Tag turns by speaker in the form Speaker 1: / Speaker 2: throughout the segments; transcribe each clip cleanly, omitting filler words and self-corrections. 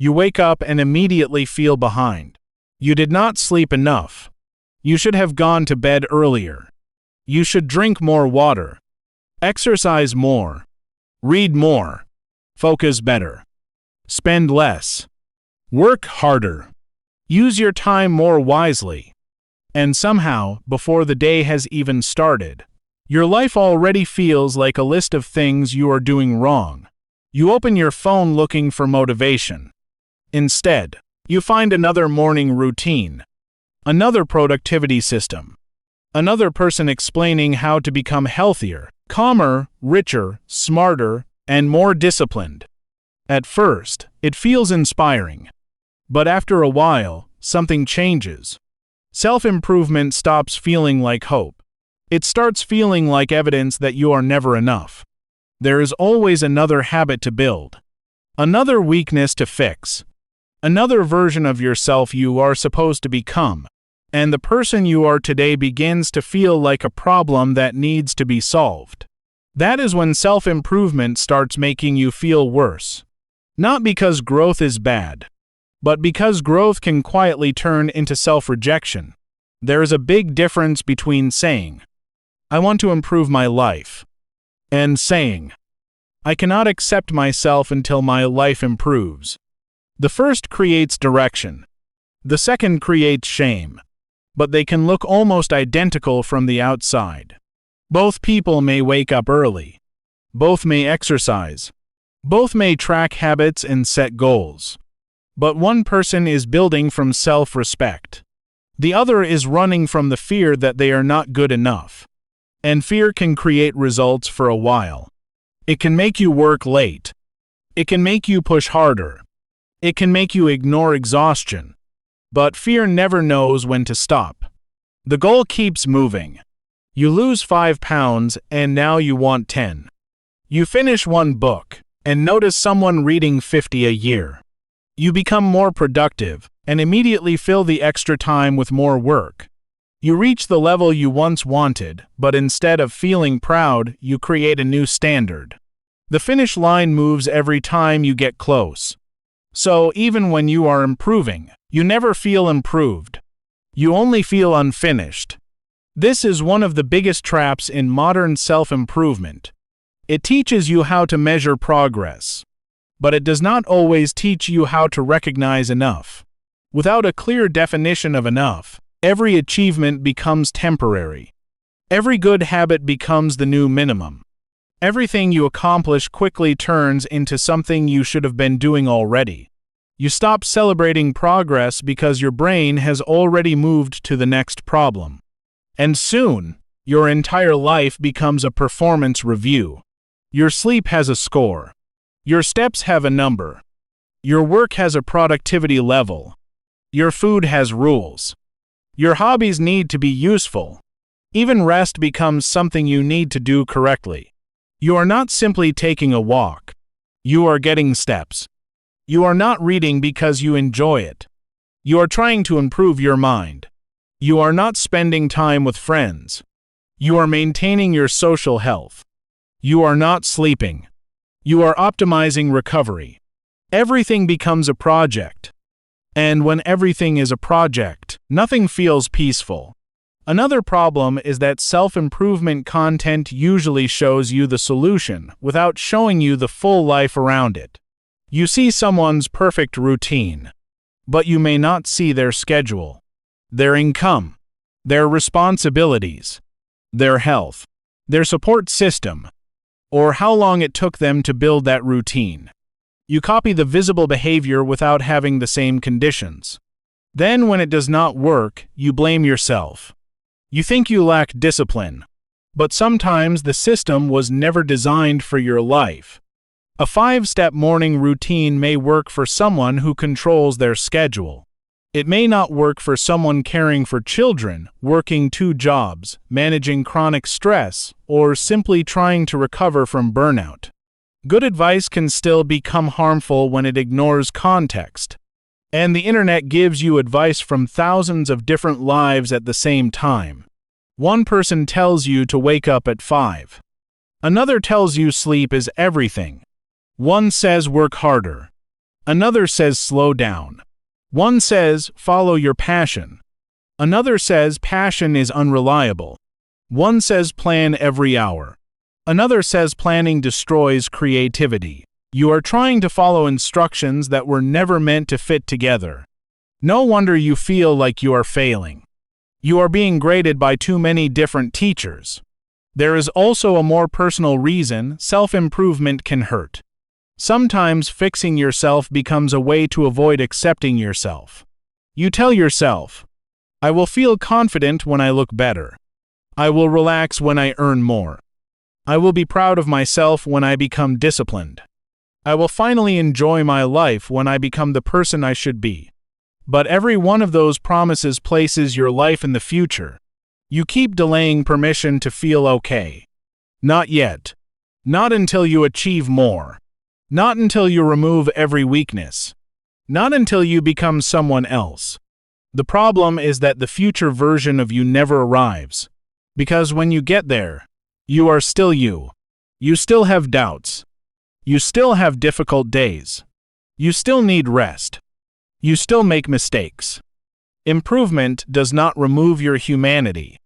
Speaker 1: You wake up and immediately feel behind. You did not sleep enough. You should have gone to bed earlier. You should drink more water. Exercise more. Read more. Focus better. Spend less. Work harder. Use your time more wisely. And somehow, before the day has even started, your life already feels like a list of things you are doing wrong. You open your phone looking for motivation. Instead, you find another morning routine, another productivity system, another person explaining how to become healthier, calmer, richer, smarter, and more disciplined. At first, it feels inspiring. But after a while, something changes. Self-improvement stops feeling like hope. It starts feeling like evidence that you are never enough. There is always another habit to build, another weakness to fix, another version of yourself you are supposed to become, and the person you are today begins to feel like a problem that needs to be solved. That is when self-improvement starts making you feel worse. Not because growth is bad, but because growth can quietly turn into self-rejection. There is a big difference between saying, "I want to improve my life," and saying, "I cannot accept myself until my life improves." The first creates direction. The second creates shame. But they can look almost identical from the outside. Both people may wake up early. Both may exercise. Both may track habits and set goals. But one person is building from self-respect. The other is running from the fear that they are not good enough. And fear can create results for a while. It can make you work late. It can make you push harder. It can make you ignore exhaustion. But fear never knows when to stop. The goal keeps moving. You lose 5 pounds and now you want 10. You finish one book and notice someone reading 50 a year. You become more productive and immediately fill the extra time with more work. You reach the level you once wanted, but instead of feeling proud, you create a new standard. The finish line moves every time you get close. So even when you are improving, you never feel improved. You only feel unfinished. This is one of the biggest traps in modern self-improvement. It teaches you how to measure progress, but it does not always teach you how to recognize enough. Without a clear definition of enough, every achievement becomes temporary. Every good habit becomes the new minimum. Everything you accomplish quickly turns into something you should have been doing already. You stop celebrating progress because your brain has already moved to the next problem. And soon, your entire life becomes a performance review. Your sleep has a score. Your steps have a number. Your work has a productivity level. Your food has rules. Your hobbies need to be useful. Even rest becomes something you need to do correctly. You are not simply taking a walk. You are getting steps. You are not reading because you enjoy it. You are trying to improve your mind. You are not spending time with friends. You are maintaining your social health. You are not sleeping. You are optimizing recovery. Everything becomes a project. And when everything is a project, nothing feels peaceful. Another problem is that self-improvement content usually shows you the solution without showing you the full life around it. You see someone's perfect routine, but you may not see their schedule, their income, their responsibilities, their health, their support system, or how long it took them to build that routine. You copy the visible behavior without having the same conditions. Then when it does not work, you blame yourself. You think you lack discipline, but sometimes the system was never designed for your life. A 5-step morning routine may work for someone who controls their schedule. It may not work for someone caring for children, working 2 jobs, managing chronic stress, or simply trying to recover from burnout. Good advice can still become harmful when it ignores context. And the internet gives you advice from thousands of different lives at the same time. One person tells you to wake up at 5. Another tells you sleep is everything. One says work harder. Another says slow down. One says follow your passion. Another says passion is unreliable. One says plan every hour. Another says planning destroys creativity. You are trying to follow instructions that were never meant to fit together. No wonder you feel like you are failing. You are being graded by too many different teachers. There is also a more personal reason self-improvement can hurt. Sometimes fixing yourself becomes a way to avoid accepting yourself. You tell yourself, I will feel confident when I look better. I will relax when I earn more. I will be proud of myself when I become disciplined. I will finally enjoy my life when I become the person I should be. But every one of those promises places your life in the future. You keep delaying permission to feel okay. Not yet. Not until you achieve more. Not until you remove every weakness. Not until you become someone else. The problem is that the future version of you never arrives. Because when you get there, you are still you. You still have doubts. You still have difficult days. You still need rest. You still make mistakes. Improvement does not remove your humanity.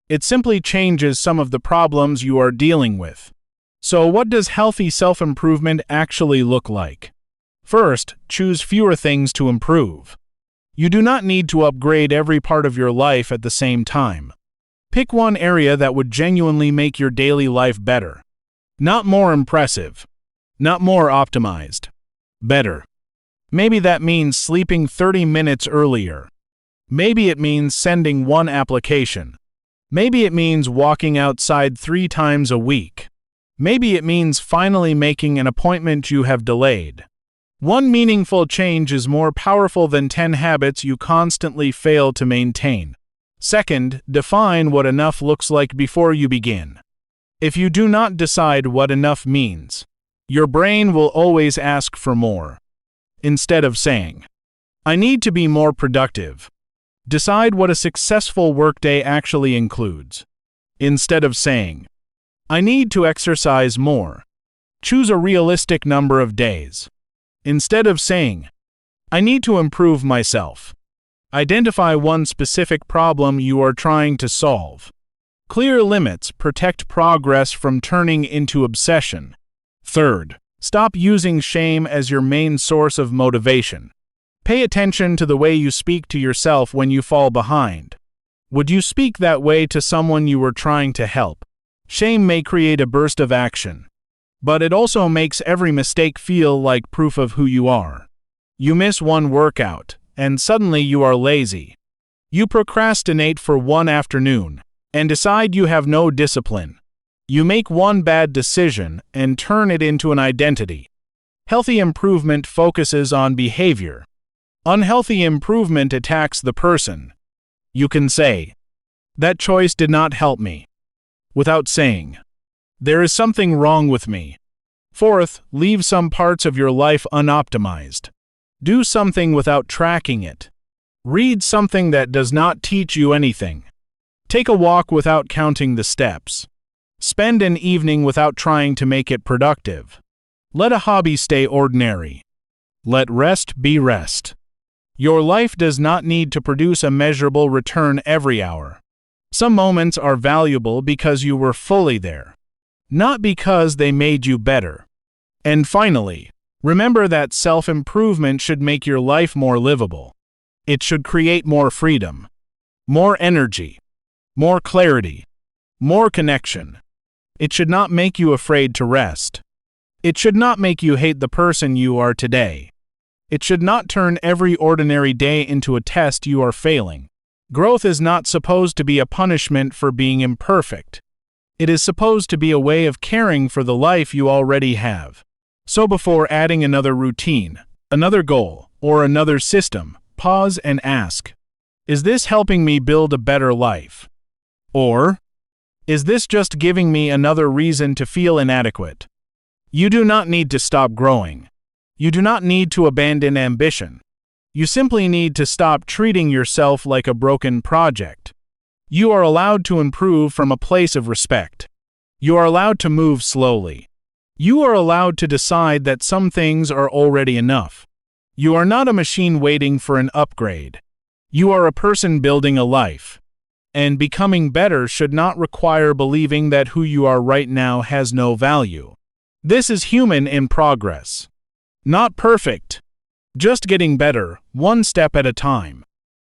Speaker 1: It simply changes some of the problems you are dealing with. So what does healthy self-improvement actually look like? First, choose fewer things to improve. You do not need to upgrade every part of your life at the same time. Pick one area that would genuinely make your daily life better. Not more impressive. Not more optimized. Better. Maybe that means sleeping 30 minutes earlier. Maybe it means sending one application. Maybe it means walking outside 3 times a week. Maybe it means finally making an appointment you have delayed. One meaningful change is more powerful than 10 habits you constantly fail to maintain. Second, define what enough looks like before you begin. If you do not decide what enough means, your brain will always ask for more. Instead of saying, I need to be more productive, decide what a successful workday actually includes. Instead of saying, I need to exercise more, choose a realistic number of days. Instead of saying, I need to improve myself, identify one specific problem you are trying to solve. Clear limits protect progress from turning into obsession. Third, stop using shame as your main source of motivation. Pay attention to the way you speak to yourself when you fall behind. Would you speak that way to someone you were trying to help? Shame may create a burst of action, but it also makes every mistake feel like proof of who you are. You miss one workout, and suddenly you are lazy. You procrastinate for one afternoon, and decide you have no discipline. You make one bad decision and turn it into an identity. Healthy improvement focuses on behavior. Unhealthy improvement attacks the person. You can say, that choice did not help me, without saying, there is something wrong with me. Fourth, leave some parts of your life unoptimized. Do something without tracking it. Read something that does not teach you anything. Take a walk without counting the steps. Spend an evening without trying to make it productive. Let a hobby stay ordinary. Let rest be rest. Your life does not need to produce a measurable return every hour. Some moments are valuable because you were fully there, not because they made you better. And finally, remember that self-improvement should make your life more livable. It should create more freedom, more energy, more clarity, more connection. It should not make you afraid to rest. It should not make you hate the person you are today. It should not turn every ordinary day into a test you are failing. Growth is not supposed to be a punishment for being imperfect. It is supposed to be a way of caring for the life you already have. So before adding another routine, another goal, or another system, pause and ask, is this helping me build a better life? Or, is this just giving me another reason to feel inadequate? You do not need to stop growing. You do not need to abandon ambition. You simply need to stop treating yourself like a broken project. You are allowed to improve from a place of respect. You are allowed to move slowly. You are allowed to decide that some things are already enough. You are not a machine waiting for an upgrade. You are a person building a life. And becoming better should not require believing that who you are right now has no value. This is human in progress. Not perfect. Just getting better, one step at a time.